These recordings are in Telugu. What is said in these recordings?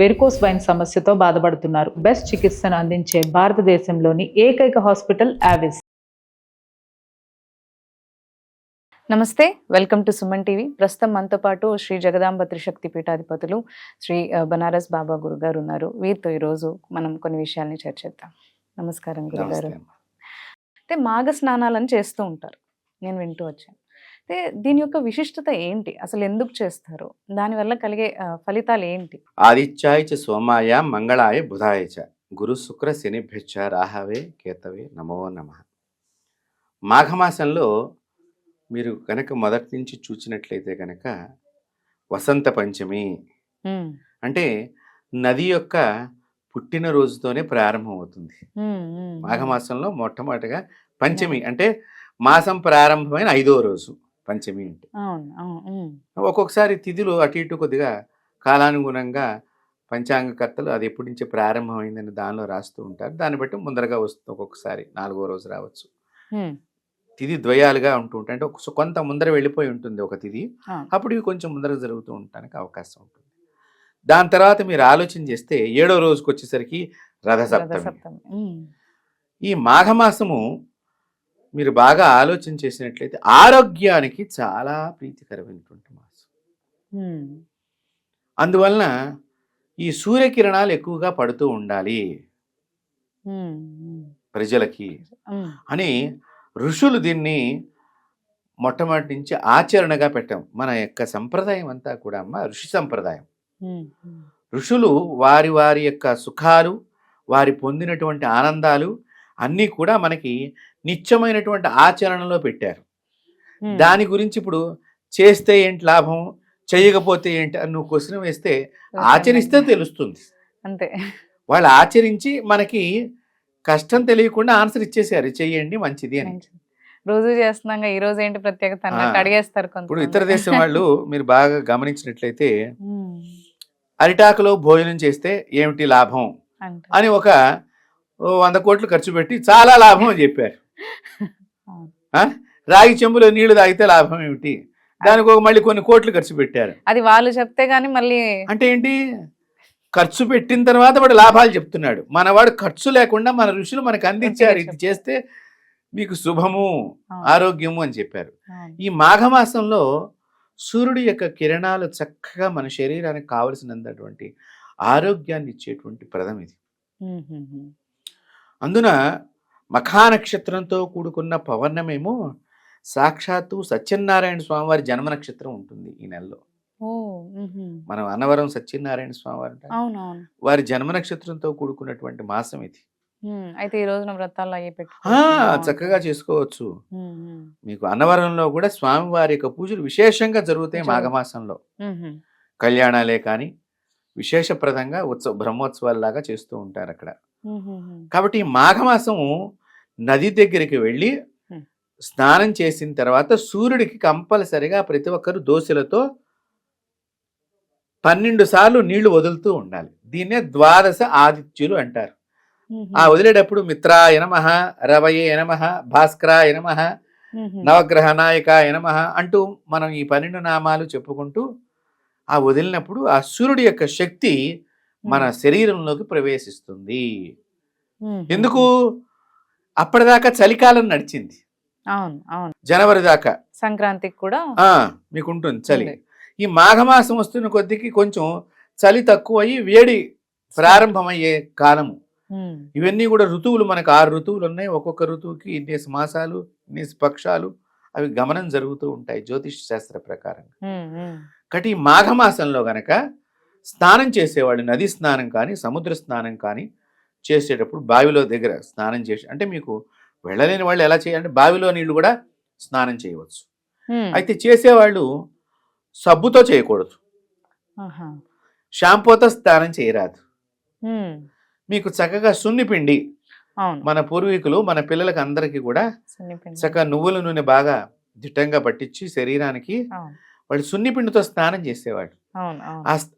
వెరికోస్ వైన్ సమస్యతో బాధపడుతున్నారు. బెస్ట్ చికిత్సను అందించే భారతదేశంలోని ఏకైక హాస్పిటల్ ఆవిస్. నమస్తే, వెల్కమ్ టు సుమన్ టీవీ. ప్రస్తుతం మనతో పాటు శ్రీ జగదాంబ త్రిశక్తి పీఠాధిపతులు శ్రీ బనారస్ బాబా గురుగారు ఉన్నారు. వీరితో ఈరోజు మనం కొన్ని విషయాల్ని చర్చిద్దాం. నమస్కారం గురుగారు. అయితే మాఘ స్నానాలను చేస్తూ ఉంటారు, నేను వింటూ వచ్చాను. అయితే దీని యొక్క విశిష్టత ఏంటి, అసలు ఎందుకు చేస్తారు, దానివల్ల కలిగే ఫలితాలు ఏంటి? ఆదిత్యాయ చ సోమాయ మంగళాయ బుధాయ చ గురు శుక్ర శనిభ్యశ్చ రాహవే కేతవే నమో నమః. మాఘమాసంలో మీరు కనుక మొదటి నుంచి చూసినట్లయితే కనుక వసంత పంచమి అంటే నది యొక్క పుట్టినరోజుతోనే ప్రారంభం అవుతుంది. మాఘమాసంలో మొట్టమొదటిగా పంచమి అంటే మాసం ప్రారంభమైన 5వ రోజు పంచమి అంటే. ఒక్కొక్కసారి తిథులు అటు ఇటు కొద్దిగా కాలానుగుణంగా పంచాంగకర్తలు అది ఎప్పటి నుంచి ప్రారంభమైందని దానిలో రాస్తూ ఉంటారు. దాన్ని బట్టి ముందరగా వస్తుంది. ఒక్కొక్కసారి 4వ రోజు రావచ్చు. తిథి ద్వయాలుగా ఉంటూ ఉంటాయి. అంటే కొంత ముందర వెళ్ళిపోయి ఉంటుంది ఒక తిథి, అప్పుడు ఇవి కొంచెం ముందర జరుగుతూ ఉండటానికి అవకాశం ఉంటుంది. దాని తర్వాత మీరు ఆలోచన చేస్తే 7వ రోజుకి వచ్చేసరికి రథసప్తమి. ఈ మాఘమాసము మీరు బాగా ఆలోచన చేసినట్లయితే ఆరోగ్యానికి చాలా ప్రీతికరమైనటువంటి మాసం. అందువలన ఈ సూర్యకిరణాలు ఎక్కువగా పడుతూ ఉండాలి ప్రజలకి అని ఋషులు దీన్ని మొట్టమొదటి నుంచి ఆచరణగా పెట్టాం. మన యొక్క సంప్రదాయం అంతా కూడా అమ్మ ఋషి సంప్రదాయం. ఋషులు వారి వారి యొక్క సుఖాలు, వారి పొందినటువంటి ఆనందాలు అన్నీ కూడా మనకి నిత్యమైనటువంటి ఆచరణలో పెట్టారు. దాని గురించి ఇప్పుడు చేస్తే ఏంటి లాభం, చేయకపోతే ఏంటి అని నువ్వు క్వశ్చన్ వేస్తే ఆచరిస్తే తెలుస్తుంది. అంతే. వాళ్ళు ఆచరించి మనకి కష్టం తెలియకుండా ఆన్సర్ ఇచ్చేసారు, చెయ్యండి మంచిది అని. రోజు చేస్తున్నాం, ఈ రోజు ఏంటి ప్రత్యేకత అడిగేస్తారు. ఇప్పుడు ఇతర దేశం వాళ్ళు మీరు బాగా గమనించినట్లయితే అరిటాకులో భోజనం చేస్తే ఏమిటి లాభం అని ఒక 100 కోట్లు ఖర్చు పెట్టి చాలా లాభం అని చెప్పారు. రాగి చెంబులో నీళ్లు తాగితే లాభం ఏమిటి, దానికి ఒక మళ్ళీ కొన్ని కోట్లు ఖర్చు పెట్టారు. అది వాళ్ళు చెప్తే గానీ మళ్ళీ అంటే ఏంటి, ఖర్చు పెట్టిన తర్వాత వాడు లాభాలు చెప్తున్నాడు. మనవాడు ఖర్చు లేకుండా మన ఋషులు మనకు అందించారు, ఇది చేస్తే మీకు శుభము ఆరోగ్యము అని చెప్పారు. ఈ మాఘమాసంలో సూర్యుడి యొక్క కిరణాలు చక్కగా మన శరీరానికి కావలసినటువంటి ఆరోగ్యాన్ని ఇచ్చేటువంటి ప్రదం ఇది. అందున మఖా నక్షత్రంతో కూడుకున్న పౌర్ణమేమో సాక్షాత్తు సత్యనారాయణ స్వామి వారి జన్మ నక్షత్రం ఉంటుంది ఈ నెలలో. మనం అన్నవరం సత్యనారాయణ స్వామి వారు వారి జన్మ నక్షత్రంతో కూడుకున్నటువంటి మాసం ఇది. అయితే ఈ రోజున వ్రతాలు చక్కగా చేసుకోవచ్చు. మీకు అన్నవరంలో కూడా స్వామి వారి యొక్క పూజలు విశేషంగా జరుగుతాయి మాఘమాసంలో. కళ్యాణాలే కానీ విశేషప్రదంగా బ్రహ్మోత్సవాల్లాగా చేస్తూ ఉంటారు అక్కడ. కాబట్టి ఈ మాఘమాసం నది దగ్గరికి వెళ్ళి స్నానం చేసిన తర్వాత సూర్యుడికి కంపల్సరిగా ప్రతి ఒక్కరు దోశలతో 12 సార్లు నీళ్లు వదులుతూ ఉండాలి. దీన్నే ద్వాదశ ఆదిత్యులు అంటారు. ఆ వదిలేటప్పుడు మిత్రాయ నమః, రవయే నమః, భాస్కరాయ నమః, నవగ్రహ నాయకాయ నమః అంటూ మనం ఈ 12 నామాలు చెప్పుకుంటూ ఆ వదిలినప్పుడు ఆ సూర్యుడి యొక్క శక్తి మన శరీరంలోకి ప్రవేశిస్తుంది. ఎందుకు, అప్పటిదాకా చలికాలం నడిచింది, జనవరి దాకా, సంక్రాంతికి కూడా మీకు ఉంటుంది చలి. ఈ మాఘమాసం వస్తున్న కొద్దికి కొంచెం చలి తక్కువ అయ్యి వేడి ప్రారంభమయ్యే కాలము. ఇవన్నీ కూడా ఋతువులు, మనకు 6 ఋతువులు ఉన్నాయి. ఒక్కొక్క ఋతువుకి ఇన్నేసి మాసాలు, ఇన్నేసి పక్షాలు, అవి గమనం జరుగుతూ ఉంటాయి జ్యోతిష్ శాస్త్ర ప్రకారంగా. కాబట్టి ఈ మాఘమాసంలో గనక స్నానం చేసేవాళ్ళు నది స్నానం కానీ సముద్ర స్నానం కానీ చేసేటప్పుడు బావిలో దగ్గర స్నానం చేసి, అంటే మీకు వెళ్ళలేని వాళ్ళు ఎలా చేయాలంటే బావిలో నీళ్లు కూడా స్నానం చేయవచ్చు. అయితే చేసేవాళ్ళు సబ్బుతో చేయకూడదు, షాంపూతో స్నానం చేయరాదు. మీకు చక్కగా సున్నిపిండి, మన పూర్వీకులు మన పిల్లలకి అందరికీ కూడా చక్కగా నువ్వుల నూనె బాగా దిట్టంగా పట్టించి శరీరానికి వాళ్ళు సున్నిపిండితో స్నానం చేసేవాడు.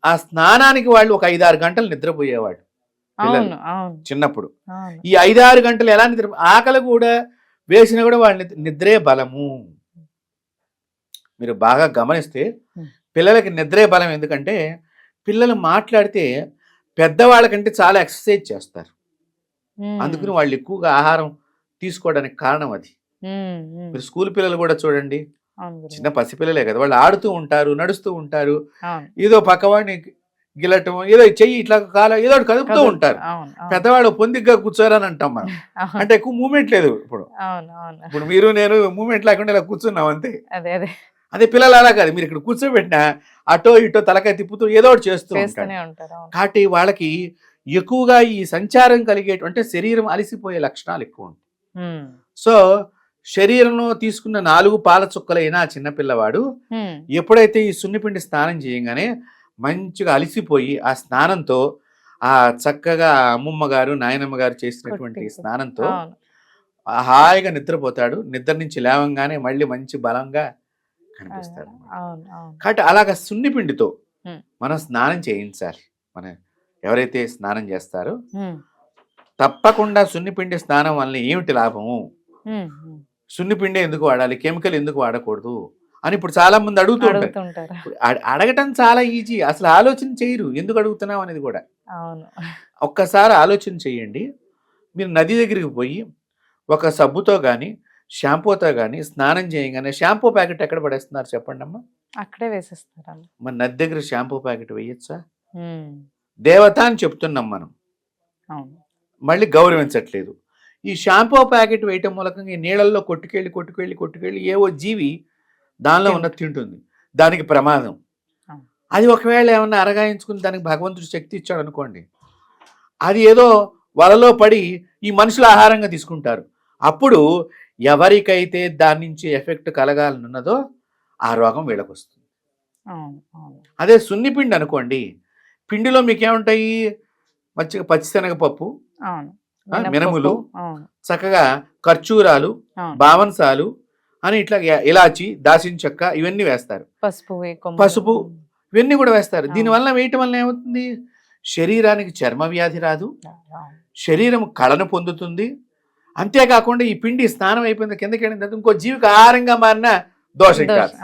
ఆ స్నానానికి వాళ్ళు ఒక 5-6 గంటలు నిద్రపోయేవాడు పిల్లలు చిన్నప్పుడు. ఈ 5-6 గంటలు ఎలా నిద్ర, ఆకలి కూడా వేసినా కూడా వాళ్ళ నిద్రే బలము. మీరు బాగా గమనిస్తే పిల్లలకి నిద్రే బలం. ఎందుకంటే పిల్లలు మాట్లాడితే పెద్దవాళ్ళకంటే చాలా ఎక్సర్సైజ్ చేస్తారు. అందుకని వాళ్ళు ఎక్కువగా ఆహారం తీసుకోవడానికి కారణం అది. మీరు స్కూల్ పిల్లలు కూడా చూడండి, చిన్న పసిపిల్లలే కదా, వాళ్ళు ఆడుతూ ఉంటారు, నడుస్తూ ఉంటారు, ఏదో పక్కవాడిని గిలటం, ఏదో చెయ్యి ఇట్లా కాలం ఏదో ఒకటి కదుపుతూ ఉంటారు. పెద్దవాళ్ళు పొందిగ్గా కూర్చోరని అంటాం మనం, అంటే ఎక్కువ మూమెంట్ లేదు. ఇప్పుడు మీరు నేను మూమెంట్ లేకుండా ఇలా కూర్చున్నాం అంతే. అదే పిల్లలు అలా కాదు, మీరు ఇక్కడ కూర్చోబెట్టినా అటో ఇటో తలకాయ తిప్పుతూ ఏదో ఒకటి చేస్తూ ఉంటారు. కాబట్టి వాళ్ళకి ఎక్కువగా ఈ సంచారం కలిగేటువంటి శరీరం అలసిపోయే లక్షణాలు ఎక్కువ ఉంటాయి. సో శరీరంలో తీసుకున్న 4 పాల చుక్కలైనా చిన్నపిల్లవాడు ఎప్పుడైతే ఈ సున్నిపిండి స్నానం చేయగానే మంచిగా అలసిపోయి ఆ స్నానంతో ఆ చక్కగా అమ్మమ్మ గారు నాయనమ్మ గారు చేసినటువంటి స్నానంతో హాయిగా నిద్రపోతాడు. నిద్ర నుంచి లేవంగానే మళ్ళీ మంచి బలంగా కనిపిస్తాడు. కాబట్టి అలాగా సున్నిపిండితో మనం స్నానం చేయించాలి. మనం ఎవరైతే స్నానం చేస్తారో తప్పకుండా సున్నిపిండి స్నానం వల్ల ఏమిటి లాభము, సున్నిపిండి ఎందుకు వాడాలి, కెమికల్ ఎందుకు వాడకూడదు అని ఇప్పుడు చాలా మంది అడుగుతుంటారు. అడగటం చాలా ఈజీ, అసలు ఆలోచన చేయరు ఎందుకు అడుగుతున్నాం అనేది కూడా. ఒక్కసారి ఆలోచన చెయ్యండి. మీరు నది దగ్గరికి పోయి ఒక సబ్బుతో కానీ షాంపూతో కానీ స్నానం చేయగానే షాంపూ ప్యాకెట్ ఎక్కడ పడేస్తున్నారు చెప్పండి అమ్మా? అక్కడే వేసేస్తారు. మన నది దగ్గర షాంపూ ప్యాకెట్ వేయచ్చా? దేవత అని చెప్తున్నాం మనం, మళ్ళీ గౌరవించట్లేదు. ఈ షాంపూ ప్యాకెట్ వేయటం మూలకంగా ఈ నీళ్ళల్లో కొట్టుకెళ్ళి ఏవో జీవి దానిలో ఉన్న తింటుంది, దానికి ప్రమాదం. అది ఒకవేళ ఏమన్నా అరగాయించుకుని దానికి భగవంతుడు శక్తి ఇచ్చాడు అనుకోండి, అది ఏదో వలలో పడి ఈ మనుషుల ఆహారంగా తీసుకుంటారు. అప్పుడు ఎవరికైతే దాని నుంచి ఎఫెక్ట్ కలగాలనున్నదో ఆ రోగం వీళ్ళకి వస్తుంది. అదే సున్నిపిండి అనుకోండి, పిండిలో మీకేముంటాయి, మంచిగా పచ్చిశనగపప్పు, మినములు, చక్కగా ఖర్జూరాలు, బావన్సాలు అని ఇట్లా ఇలాచి, దాల్చిన చెక్క ఇవన్నీ వేస్తారు, పసుపు ఇవన్నీ కూడా వేస్తారు. దీనివల్ల వేయటం వల్ల ఏమవుతుంది, శరీరానికి చర్మ వ్యాధి రాదు, శరీరం కళను పొందుతుంది. అంతేకాకుండా ఈ పిండి స్నానం అయిపోయిన కిందకి వెళ్ళిన తర్వాత ఇంకో జీవికి ఆహారంగా మారిన దోషం కాదు,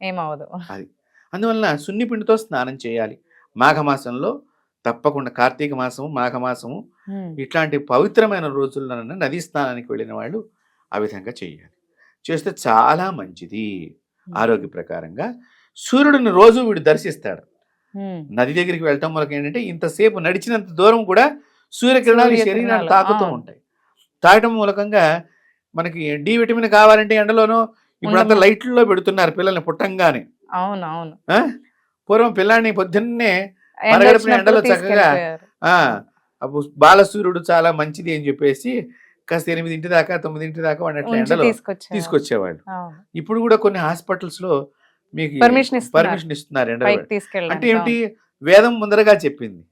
ఏమవదు. అది అందువలన సున్నిపిండితో స్నానం చేయాలి. మాఘమాసంలో తప్పకుండా, కార్తీక మాసము, మాఘమాసము ఇట్లాంటి పవిత్రమైన రోజుల్లో నదీ స్నానానికి వెళ్ళిన వాళ్ళు ఆ విధంగా చేయాలి. చేస్తే చాలా మంచిది ఆరోగ్య ప్రకారంగా. సూర్యుడిని రోజు వీడు దర్శిస్తాడు. నది దగ్గరికి వెళ్ళటం వల్ల ఏంటంటే ఇంతసేపు నడిచినంత దూరం కూడా సూర్యకిరణాలు శరీరాన్ని తాకుతూ ఉంటాయి. తాగటం మూలకంగా మనకి డి విటమిన్ కావాలంటే ఎండలోనూ ఇప్పుడంతా లైట్లలో పెడుతున్నారు పిల్లల్ని పుట్టంగానే. పూర్వం పిల్లాన్ని పొద్దున్నే మరగడిపిన ఎండలో చక్కగా బాలసూర్యుడు చాలా మంచిది అని చెప్పేసి కాస్త 8 దాకా 9 దాకా వాడిని అట్లా ఎండలో తీసుకొచ్చేవాళ్ళు. ఇప్పుడు కూడా కొన్ని హాస్పిటల్స్ లో మీకు పర్మిషన్ ఇస్తున్నారు ఎండలో. అంటే ఏమిటి, వేదం ముందరగా చెప్పింది,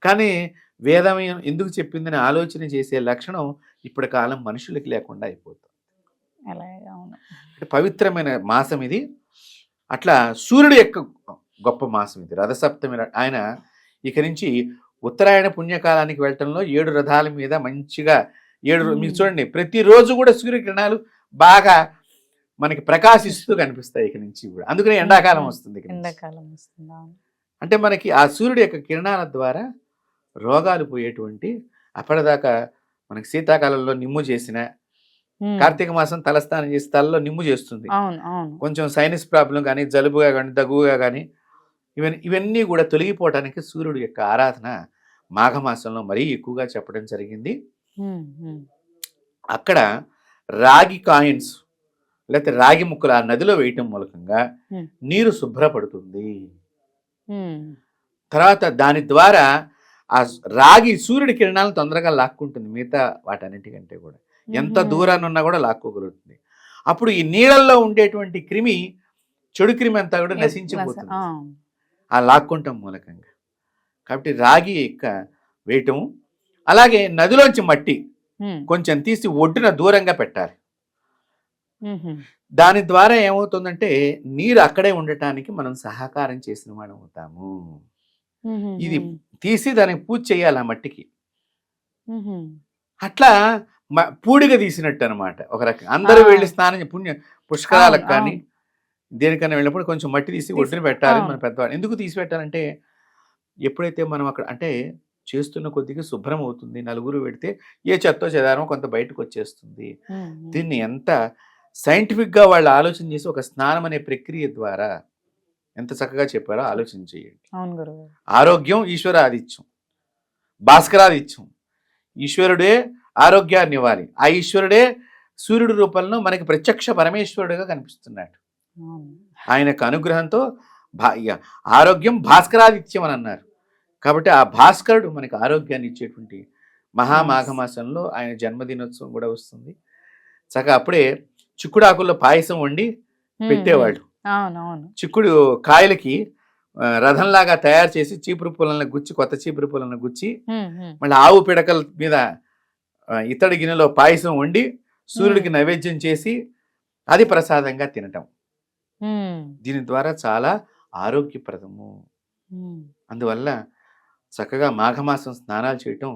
కానీ వేదం ఎందుకు చెప్పిందని ఆలోచన చేసే లక్షణం ఇప్పటి కాలం మనుషులకి లేకుండా అయిపోతుంది. అంటే పవిత్రమైన మాసం ఇది. అట్లా సూర్యుడు యొక్క గొప్ప మాసం ఇది, రథసప్తమి. ఆయన ఇక నుంచి ఉత్తరాయణ పుణ్యకాలానికి వెళ్ళటంలో 7 రథాల మీద మంచిగా 7 మీకు చూడండి, ప్రతిరోజు కూడా సూర్యకిరణాలు బాగా మనకి ప్రకాశిస్తూ కనిపిస్తాయి ఇక నుంచి కూడా. అందుకనే ఎండాకాలం వస్తుంది. అంటే మనకి ఆ సూర్యుడు యొక్క కిరణాల ద్వారా రోగాలు పోయేటువంటి, అప్పటిదాకా మనకి శీతాకాలంలో నిమ్ము చేసిన, కార్తీక మాసం తలస్నానం చేసి తలలో నిమ్ము చేస్తుంది, కొంచెం సైనస్ ప్రాబ్లం కానీ, జలుబుగా కానీ, దగ్గుగా కానీ ఇవన్నీ కూడా తొలగిపోవడానికి సూర్యుడు యొక్క ఆరాధన మాఘమాసంలో మరీ ఎక్కువగా చెప్పడం జరిగింది. అక్కడ రాగి కాయిన్స్ లేకపోతే రాగి ముక్కలు ఆ నదిలో వేయటం మూలకంగా నీరు శుభ్రపడుతుంది. తర్వాత దాని ద్వారా ఆ రాగి సూర్యుడి కిరణాలను తొందరగా లాక్కుంటుంది, మిగతా వాటన్నిటికంటే కూడా ఎంత దూరాన్ని ఉన్నా కూడా లాక్కోగలుగుతుంది. అప్పుడు ఈ నీళ్ళల్లో ఉండేటువంటి క్రిమి, చెడు క్రిమి అంతా కూడా నశించిపోతుంది ఆ లాక్కుంటం మూలకంగా. కాబట్టి రాగి యొక్క వేయటము, అలాగే నదిలోంచి మట్టి కొంచెం తీసి ఒడ్డున దూరంగా పెట్టాలి. దాని ద్వారా ఏమవుతుందంటే నీరు అక్కడే ఉండటానికి మనం సహకారం చేసిన వాడు అవుతాము. ఇది తీసి దానికి పూజ చేయాలి ఆ మట్టికి. అట్లా పూడిగా తీసినట్టు అనమాట ఒక రకంగా. అందరూ వెళ్ళి స్నానం పుష్కరాలకు కానీ దేనికన్నా వెళ్ళినప్పుడు కొంచెం మట్టి తీసి ఒడ్డున పెట్టాలి మన పెద్దవాళ్ళు. ఎందుకు తీసి పెట్టాలంటే ఎప్పుడైతే మనం అక్కడ అంటే చేస్తున్న కొద్దిగా శుభ్రం అవుతుంది, నలుగురు పెడితే ఏ చెత్తో చెదారమో కొంత బయటకు వచ్చేస్తుంది. దీన్ని ఎంత సైంటిఫిక్గా వాళ్ళు ఆలోచన చేసి ఒక స్నానం అనే ప్రక్రియ ద్వారా ఎంత చక్కగా చెప్పారో ఆలోచన చేయండి. అవును గురుగారు. ఆరోగ్యం ఈశ్వరాదిత్యం, భాస్కరాదిత్యం. ఈశ్వరుడే ఆరోగ్యాన్ని ఇవ్వాలి. ఆ ఈశ్వరుడే సూర్యుడి రూపంలో మనకి ప్రత్యక్ష పరమేశ్వరుడుగా కనిపిస్తున్నాడు. అవును. ఆయనకు అనుగ్రహంతో ఆరోగ్యం భాస్కరాదిత్యం అని అన్నారు. కాబట్టి ఆ భాస్కరుడు మనకి ఆరోగ్యాన్ని ఇచ్చేటువంటి మహామాఘమాసంలో ఆయన జన్మదినోత్సవం కూడా వస్తుంది. చక్కగా అప్పుడే చిక్కుడాకుల్లో పాయసం వండి పెట్టేవాళ్ళు. అవునవును. చిక్కుడు కాయలకి రథంలాగా తయారు చేసి చీపురు పూలను గుచ్చి, కొత్త చీపురు పూలను గుచ్చి, మళ్ళీ ఆవు పిడకల మీద ఇత్తడి గిన్నెలో పాయసం వండి సూర్యుడికి నైవేద్యం చేసి అది ప్రసాదంగా తినటం. దీని ద్వారా చాలా ఆరోగ్యప్రదము. అందువల్ల చక్కగా మాఘమాసం స్నానాలు చేయటం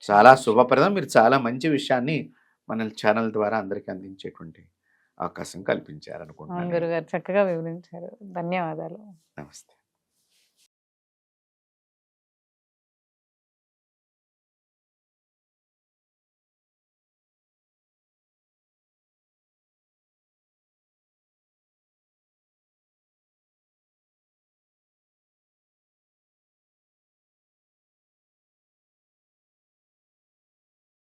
చాలా శుభప్రదం. మీరు చాలా మంచి విషయాన్ని మన ఛానల్ ద్వారా అందరికీ అందించేటువంటి అవకాశం కల్పించారనుకుంటున్నాను. గురుగారు చక్కగా వివరించారు. ధన్యవాదాలు. నమస్తే.